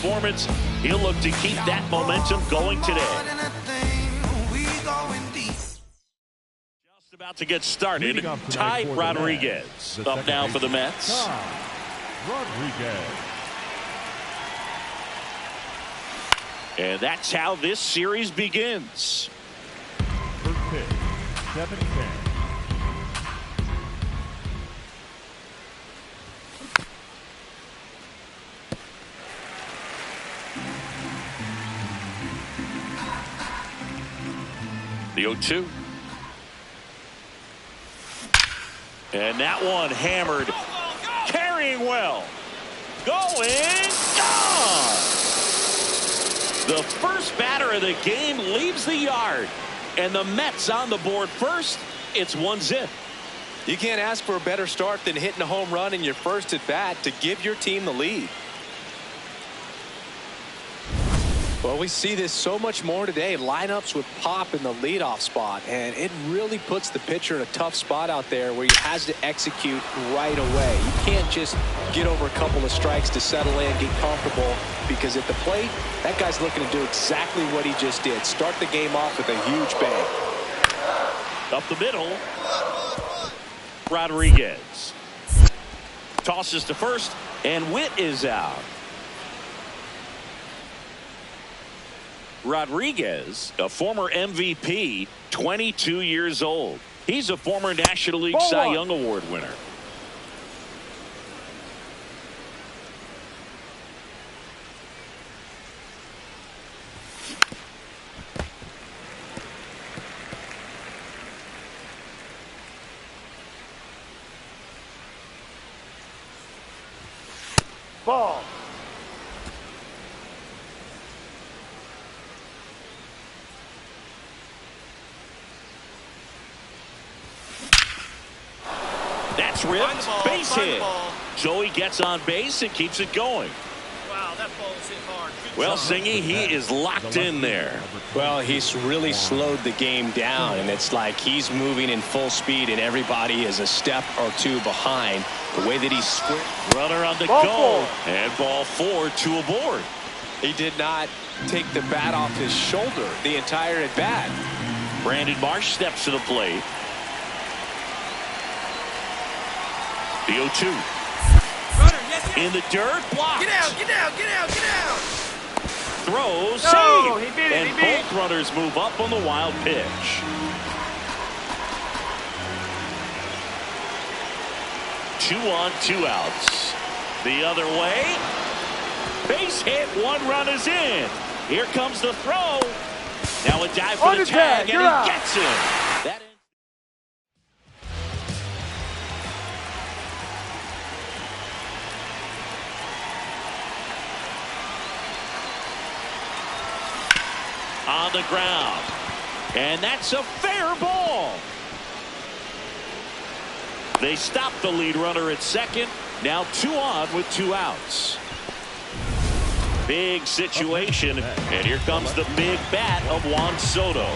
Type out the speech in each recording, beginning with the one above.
performance. He'll look to keep that momentum going today. Just about to get started. Ty Rodriguez up now for the Mets. Rodriguez. And that's how this series begins. First pitch, 7-10. The 0-2. And that one hammered. Carrying well. Going. Gone. The first batter of the game leaves the yard. And the Mets on the board first. It's 1-0. You can't ask for a better start than hitting a home run in your first at bat to give your team the lead. Well, we see this so much more today. Lineups with pop in the leadoff spot, and it really puts the pitcher in a tough spot out there where he has to execute right away. You can't just get over a couple of strikes to settle in, get comfortable, because at the plate, that guy's looking to do exactly what he just did. Start the game off with a huge bang. Up the middle. Rodriguez tosses to first, and Witt is out. Rodriguez, a former MVP, 22 years old. He's a former National League Cy Young Award winner. Ball. That's ripped. Base hit. Joey gets on base and keeps it going. Wow, that ball's hit hard. Well, Singy, he is locked in there. Well, he's really slowed the game down, and it's like he's moving in full speed, and everybody is a step or two behind. The way that he's squared. Runner on the go. And ball 4, 2 aboard. He did not take the bat off his shoulder the entire at bat. Brandon Marsh steps to the plate. The 0-2. Runner, yes. In the dirt, blocked. Get out, get out, get out, get out. Throw, No, save. he beat it, And he beat it. both runners move up on the wild pitch. 2 on, 2 outs. The other way. Base hit, 1 run is in. Here comes the throw. Now a dive for the tag, and he gets him. That on the ground. And that's a fair ball. They stop the lead runner at second. Now 2 on with 2 outs. Big situation. And here comes the big bat of Juan Soto.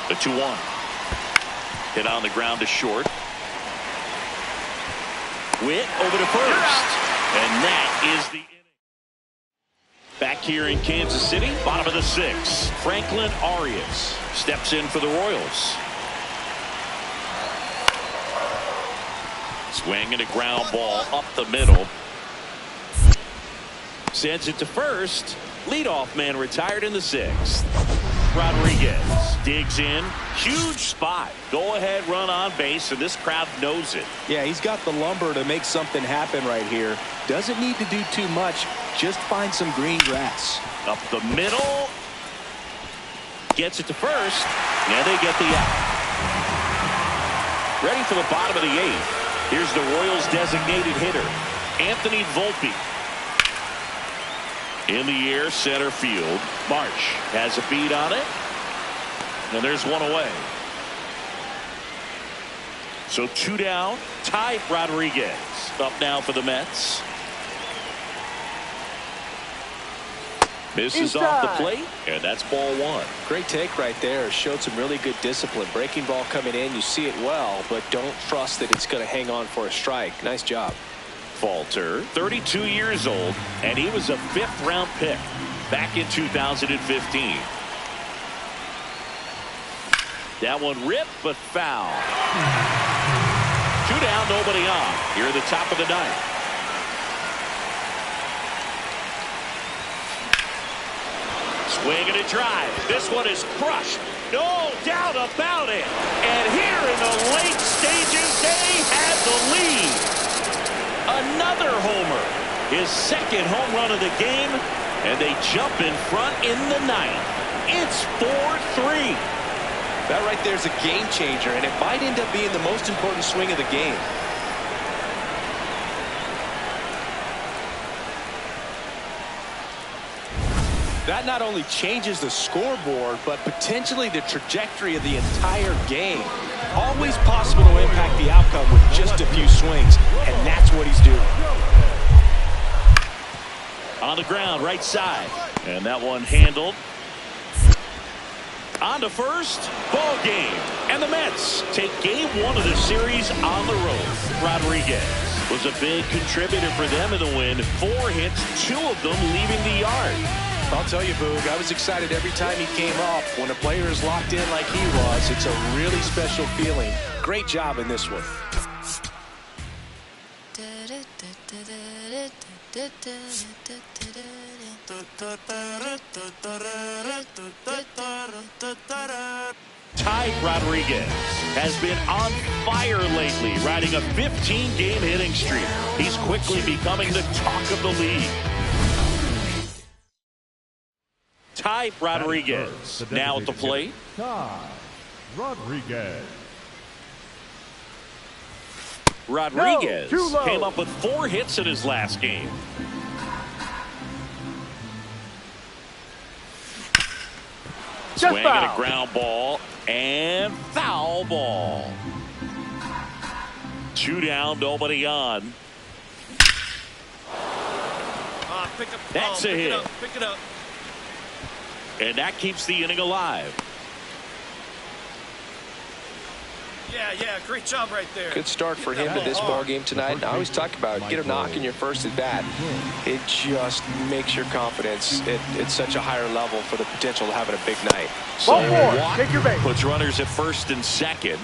The 2-1. Hit on the ground to short. Witt over to first. And that is the inning. Back here in Kansas City, bottom of the 6th. Franklin Arias steps in for the Royals. Swing and a ground ball up the middle. Sends it to first. Leadoff man retired in the 6th. Rodriguez digs in. Huge spot. Go ahead run on base, and this crowd knows it. Yeah, he's got the lumber to make something happen right here. Doesn't need to do too much. Just find some green grass. Up the middle. Gets it to first. Now they get the out. Ready for the bottom of the 8th. Here's the Royals designated hitter, Anthony Volpe. In the air, center field. Marsh has a beat on it. And there's 1 away. So 2 down. Ty Rodriguez up now for the Mets. Misses off the plate, and that's ball one. Great take right there. Showed some really good discipline. Breaking ball coming in, you see it well, but don't trust that it's going to hang on for a strike. Nice job. Falter, 32 years old, and he was a 5th-round pick back in 2015. That one ripped, but foul. 2 down, nobody on. Here at the top of the ninth. Swing and a drive. This one is crushed. No doubt about it. And here in the late stages, they have the lead. Another homer. His 2nd home run of the game. And they jump in front in the 9th. It's 4-3. That right there is a game changer, and it might end up being the most important swing of the game. That not only changes the scoreboard, but potentially the trajectory of the entire game. Always possible to impact the outcome with just a few swings, and that's what he's doing. On the ground, right side. And that one handled. On to first, ball game. And the Mets take game 1 of the series on the road. Rodriguez was a big contributor for them in the win. 4 hits, 2 of them leaving the yard. I'll tell you, Boog, I was excited every time he came up. When a player is locked in like he was, it's a really special feeling. Great job in this one. Ty Rodriguez has been on fire lately, riding a 15-game hitting streak. He's quickly becoming the talk of the league. Ty Rodriguez now at the plate. Ty Rodriguez. Rodriguez came up with 4 hits in his last game. Swing and a ground ball and foul ball. 2 down, nobody on. Pick up the That's ball. a hit. Pick it up. And that keeps the inning alive. Yeah, great job right there. Good start for him to this ball game tonight. I always talk about get a knock in your first at bat. It just makes your confidence at such a higher level for the potential of having a big night. So Watt puts runners at first and second.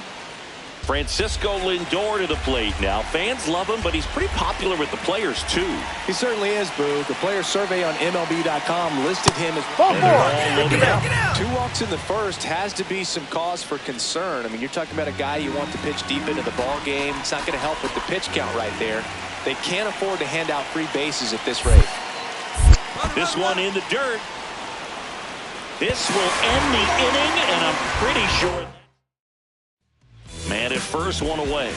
Francisco Lindor to the plate now. Fans love him, but he's pretty popular with the players too. He certainly is, Boo. The player survey on MLB.com listed him as Get out. 2 walks in the first has to be some cause for concern. I mean, you're talking about a guy you want to pitch deep into the ball game. It's not going to help with the pitch count right there. They can't afford to hand out free bases at this rate. This one in the dirt. This will end the inning, and I'm pretty sure. Man at first, 1 away.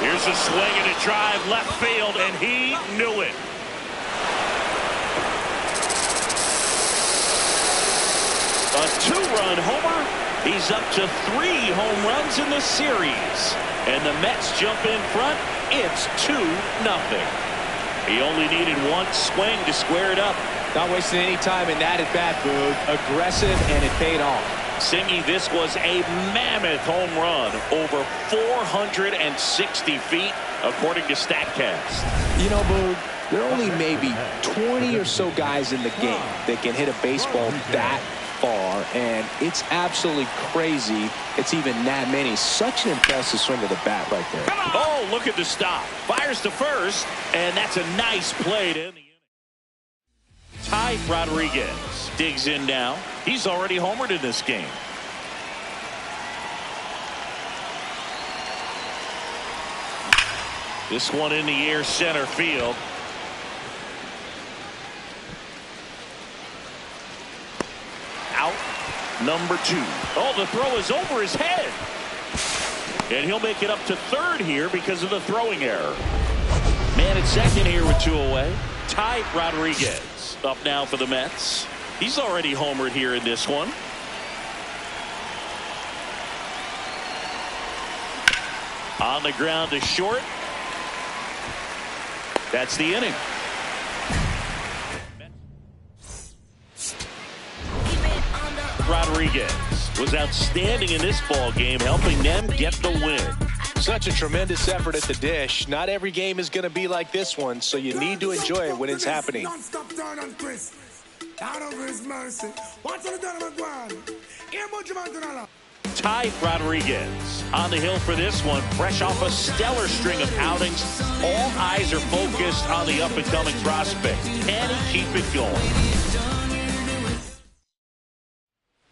Here's a swing and a drive left field, and he knew it. A 2-run homer. He's up to 3 home runs in the series. And the Mets jump in front. It's 2-0. He only needed 1 swing to square it up. Not wasting any time in that at bat, Boog. Aggressive, and it paid off. Singy, this was a mammoth home run, over 460 feet, according to StatCast. You know, Boog, there are only maybe 20 or so guys in the game that can hit a baseball that far, and it's absolutely crazy it's even that many. Such an impressive swing of the bat right there. Oh, look at the stop. Fires to first, and that's a nice play to end the inning. Ty Rodriguez digs in now. He's already homered in this game. This one in the air, center field. Out, number 2. Oh, the throw is over his head. And he'll make it up to third here because of the throwing error. Man at second here with 2 away. Ty Rodriguez up now for the Mets. He's already homered here in this one. On the ground to short. That's the inning. Rodriguez was outstanding in this ball game, helping them get the win. Such a tremendous effort at the dish. Not every game is going to be like this one, so you need to enjoy it when it's happening. Ty Rodriguez on the hill for this one, fresh off a stellar string of outings. All eyes are focused on the up-and-coming prospect. Can he keep it going?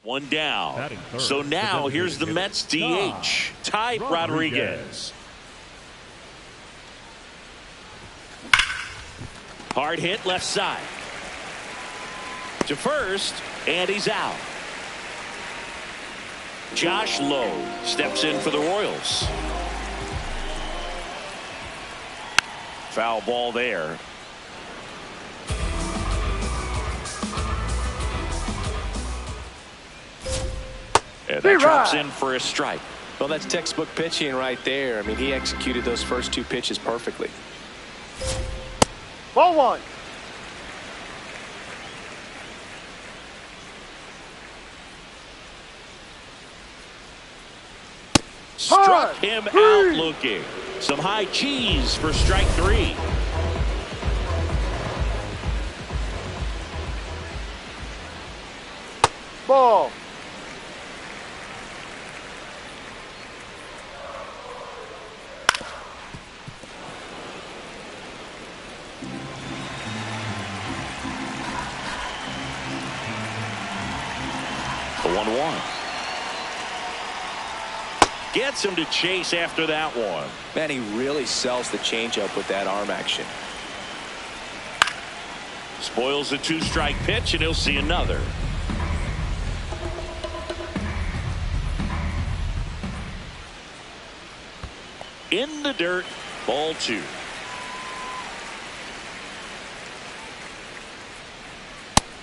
One down. So now here's the Mets DH, Ty Rodriguez. Hard hit left side. To first, and he's out. Josh Lowe steps in for the Royals. Foul ball there. And that drops in for a strike. Well, that's textbook pitching right there. I mean, he executed those first two pitches perfectly. Ball one. Struck him out looking. Some high cheese for strike three. Ball. The 1-1. Gets him to chase after that one. Man, he really sells the changeup with that arm action. Spoils a two-strike pitch, and he'll see another. In the dirt, ball two.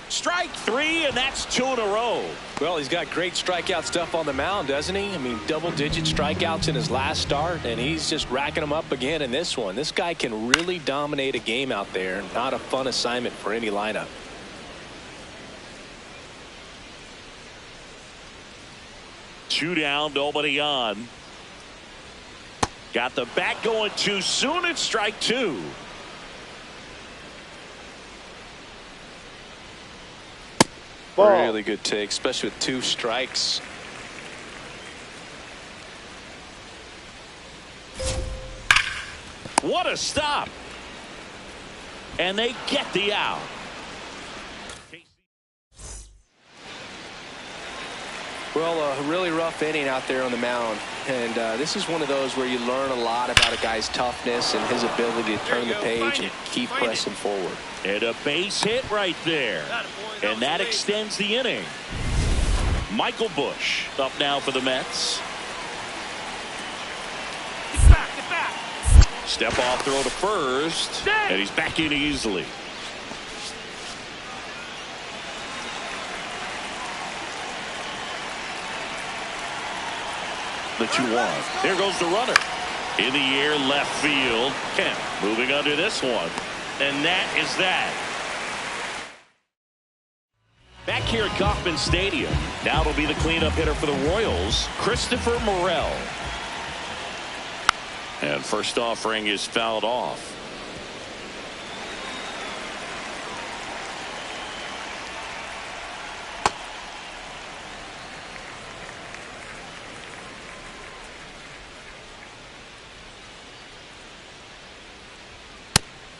Strike three, and that's two in a row. Well, he's got great strikeout stuff on the mound, doesn't he? I mean, double-digit strikeouts in his last start, and he's just racking them up again in this one. This guy can really dominate a game out there. Not a fun assignment for any lineup. Two down, nobody on. Got the bat going too soon. It's strike two. Ball. Really good take, especially with two strikes. What a stop. And they get the out. Well, a really rough inning out there on the mound. And this is one of those where you learn a lot about a guy's toughness and his ability to turn the page and keep pressing forward. And a base hit right there. And that extends the inning. Michael Busch up now for the Mets. Get back. Step off throw to first. And he's back in easily. The 2-1. There goes the runner. In the air, left field. Kemp moving under this one. And that is that. Back here at Kauffman Stadium. Now it'll be the cleanup hitter for the Royals, Christopher Morel. And first offering is fouled off.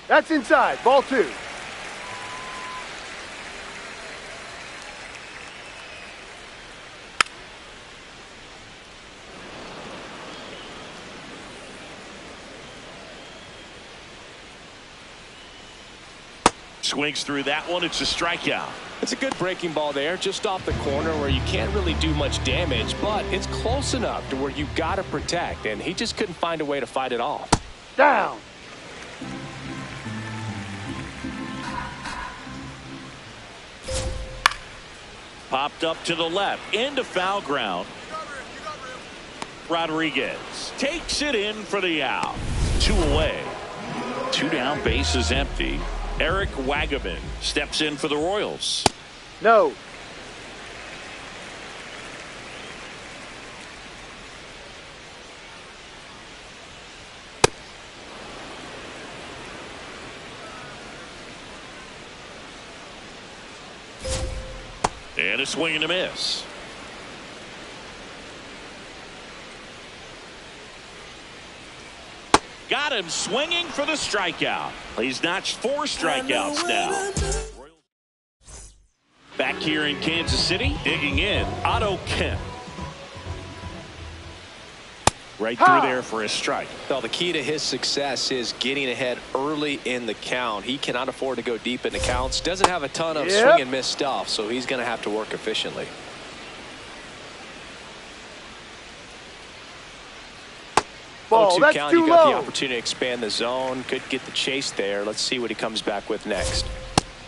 That's inside. Ball two. Swings through that one. It's a strikeout. It's a good breaking ball there, just off the corner where you can't really do much damage, but it's close enough to where you got to protect, and he just couldn't find a way to fight it off. Down. Popped up to the left, into foul ground. Rodriguez takes it in for the out. Two away. Two down, bases empty. Eric Wagaman steps in for the Royals. No. And a swing and a miss. Got him swinging for the strikeout. He's notched 4 strikeouts now. Back here in Kansas City, digging in, Otto Kemp. Right through there for a strike. Well, the key to his success is getting ahead early in the count. He cannot afford to go deep in the counts. Doesn't have a ton of swing and miss stuff, so he's going to have to work efficiently. Ball, that's count, too you got low. the opportunity to expand the zone. Could get the chase there. Let's see what he comes back with next.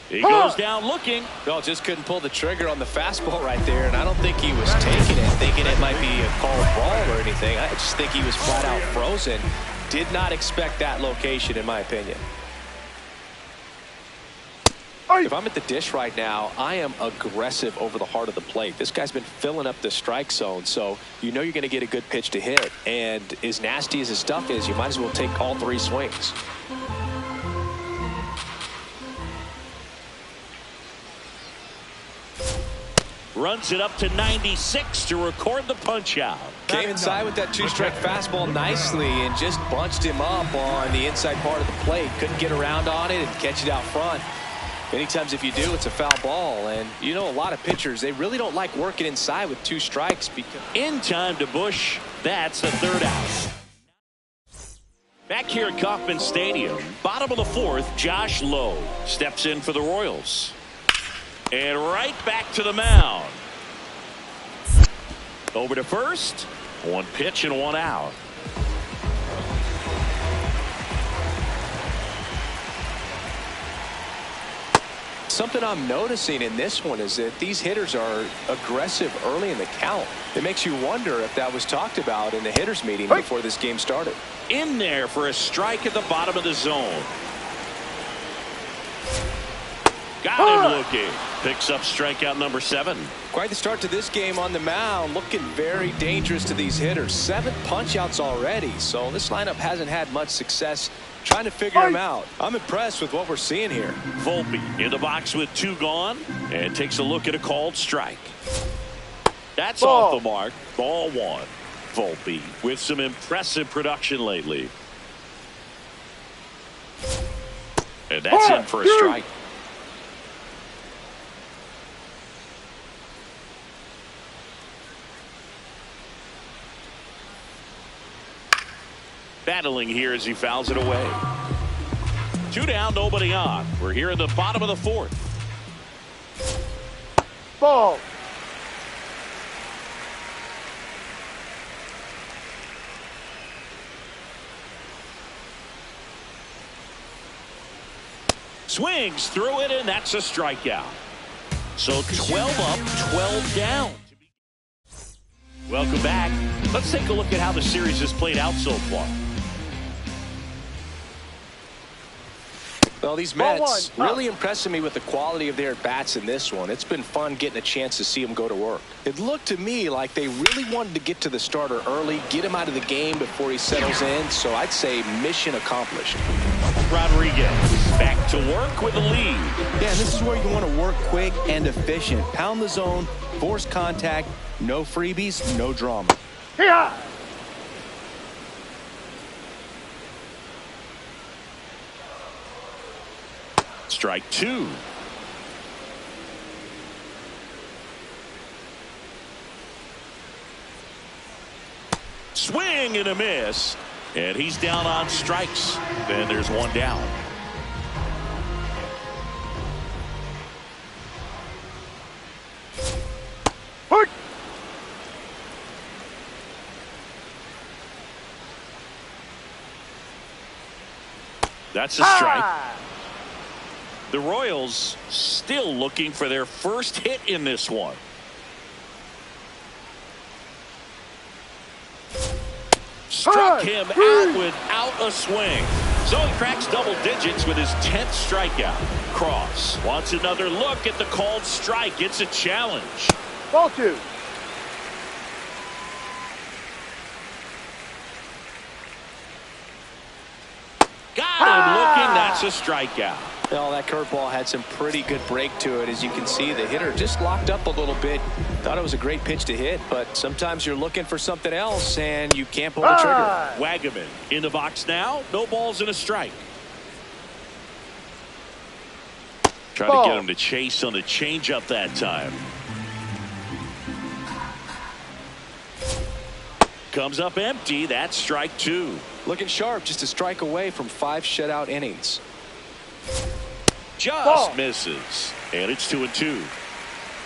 He goes down looking. Well, just couldn't pull the trigger on the fastball right there, and I don't think he was taking it, thinking it might be a called ball or anything. I just think he was flat out frozen. Did not expect that location, in my opinion. If I'm at the dish right now, I am aggressive over the heart of the plate. This guy's been filling up the strike zone, so you know you're going to get a good pitch to hit. And as nasty as his stuff is, you might as well take all 3 swings. Runs it up to 96 to record the punch out. Came inside with that 2-strike fastball nicely and just bunched him up on the inside part of the plate. Couldn't get around on it and catch it out front. Many times if you do, it's a foul ball. And you know, a lot of pitchers, they really don't like working inside with 2 strikes. Because in time to Bush. That's the 3rd out. Back here at Kauffman Stadium, bottom of the 4th, Josh Lowe steps in for the Royals. And right back to the mound. Over to first. 1 pitch and 1 out. Something I'm noticing in this one is that these hitters are aggressive early in the count. It makes you wonder if that was talked about in the hitters meeting before this game started. In there for a strike at the bottom of the zone. Got him looking. Picks up strikeout number 7. Quite the start to this game on the mound. Looking very dangerous to these hitters. 7 punch-outs already. So this lineup hasn't had much success trying to figure him out. I'm impressed with what we're seeing here. Volpe in the box with 2 gone. And takes a look at a called strike. That's off the mark. Ball 1. Volpe with some impressive production lately. And that's in for a strike. Battling here as he fouls it away. 2 down, nobody on. We're here in the bottom of the 4th. Ball. Swings through it, and that's a strikeout. So 12 up, 12 down. Welcome back. Let's take a look at how the series has played out so far. Well, these Mets really impressing me with the quality of their at-bats in this one. It's been fun getting a chance to see them go to work. It looked to me like they really wanted to get to the starter early, get him out of the game before he settles in. So I'd say mission accomplished. Rodriguez back to work with a lead. Yeah, and this is where you want to work quick and efficient. Pound the zone, force contact, no freebies, no drama. Yeah. Strike 2. Swing and a miss. And he's down on strikes. Then there's 1 down. That's a strike. The Royals still looking for their first hit in this one. Struck him out without a swing. So he cracks double digits with his 10th strikeout. Cross wants another look at the called strike. It's a challenge. Ball 2. Got him looking. That's a strikeout. Well, that curveball had some pretty good break to it. As you can see, the hitter just locked up a little bit. Thought it was a great pitch to hit, but sometimes you're looking for something else, and you can't pull the trigger. Wagaman in the box now. No balls and a strike. Trying to get him to chase on the changeup that time. Comes up empty. That's strike 2. Looking sharp, just a strike away from 5 shutout innings. Just misses. And it's 2-2.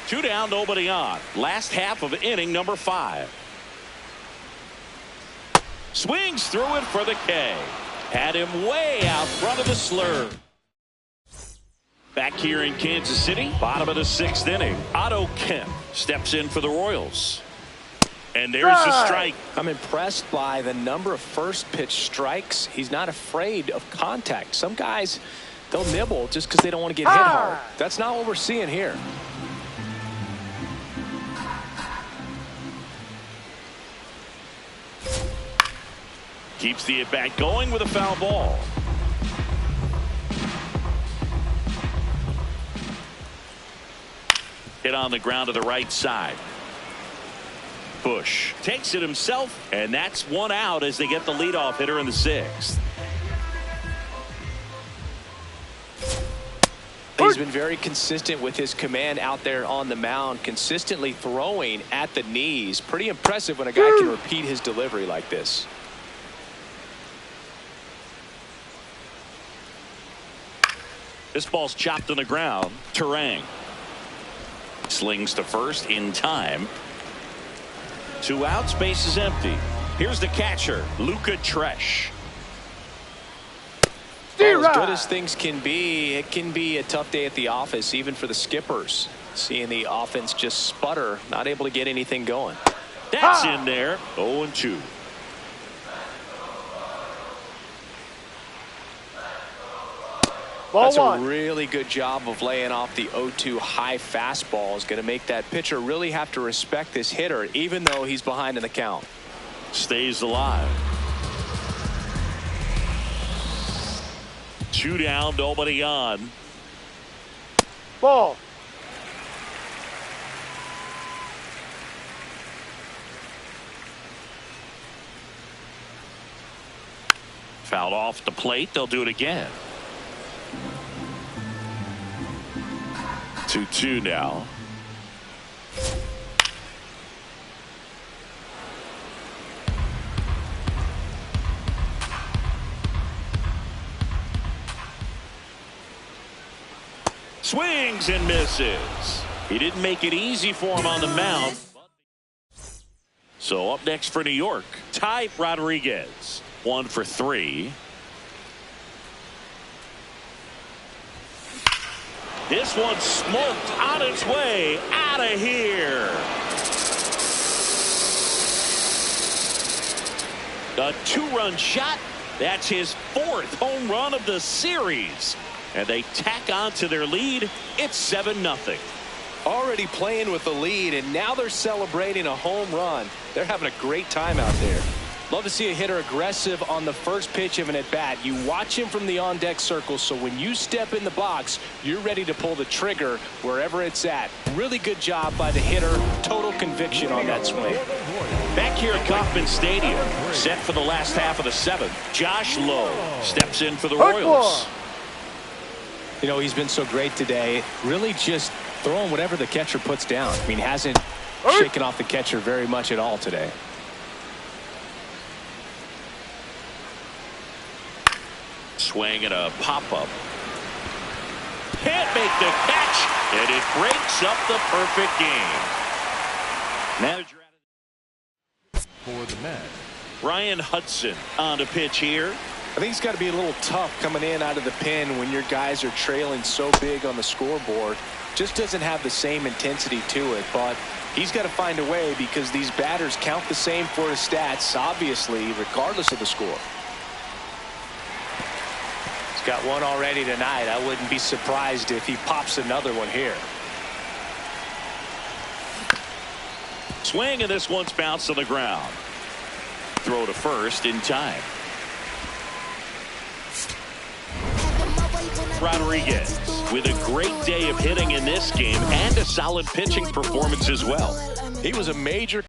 2 down, nobody on. Last half of inning number 5. Swings through it for the K. Had him way out front of the slur. Back here in Kansas City, bottom of the 6th inning. Otto Kemp steps in for the Royals. And there's the strike. I'm impressed by the number of first pitch strikes. He's not afraid of contact. Some guys, they'll nibble just because they don't want to get hit hard. That's not what we're seeing here. Keeps the at-bat going with a foul ball. Hit on the ground to the right side. Bush takes it himself, and that's 1 out as they get the leadoff hitter in the 6th. He's been very consistent with his command out there on the mound, consistently throwing at the knees. Pretty impressive when a guy can repeat his delivery like this. This ball's chopped on the ground. Terang slings to first in time. 2 outs, base is empty. Here's the catcher, Luca Tresh. Well, as good as things can be, it can be a tough day at the office, even for the skippers. Seeing the offense just sputter, not able to get anything going. That's in there. 0-2. That's a really good job of laying off the 0-2 high fastball. Is going to make that pitcher really have to respect this hitter, even though he's behind in the count. Stays alive. 2 down, nobody on. Ball. Fouled off the plate. They'll do it again. 2-2 now. Swings and misses. He didn't make it easy for him on the mound. So up next for New York, Ty Rodriguez. 1 for 3. This one smoked on its way out of here. A 2-run shot. That's his 4th home run of the series. And they tack on to their lead. It's 7-0. Already playing with the lead, and now they're celebrating a home run. They're having a great time out there. Love to see a hitter aggressive on the first pitch of an at-bat. You watch him from the on-deck circle, so when you step in the box, you're ready to pull the trigger wherever it's at. Really good job by the hitter. Total conviction on that swing. Back here at Kauffman Stadium, set for the last half of the 7th, Josh Lowe steps in for the Royals. You know, he's been so great today. Really just throwing whatever the catcher puts down. I mean, hasn't shaken off the catcher very much at all today. Swing and a pop-up. Can't make the catch, and it breaks up the perfect game. Manager For the Mets, Ryan Hudson on the pitch here. I think it's got to be a little tough coming in out of the pen when your guys are trailing so big on the scoreboard. Just doesn't have the same intensity to it, but he's got to find a way because these batters count the same for his stats, obviously, regardless of the score. He's got one already tonight. I wouldn't be surprised if he pops another one here. Swing, and this one's bounced to the ground. Throw to first in time. Rodriguez with a great day of hitting in this game and a solid pitching performance as well. He was a major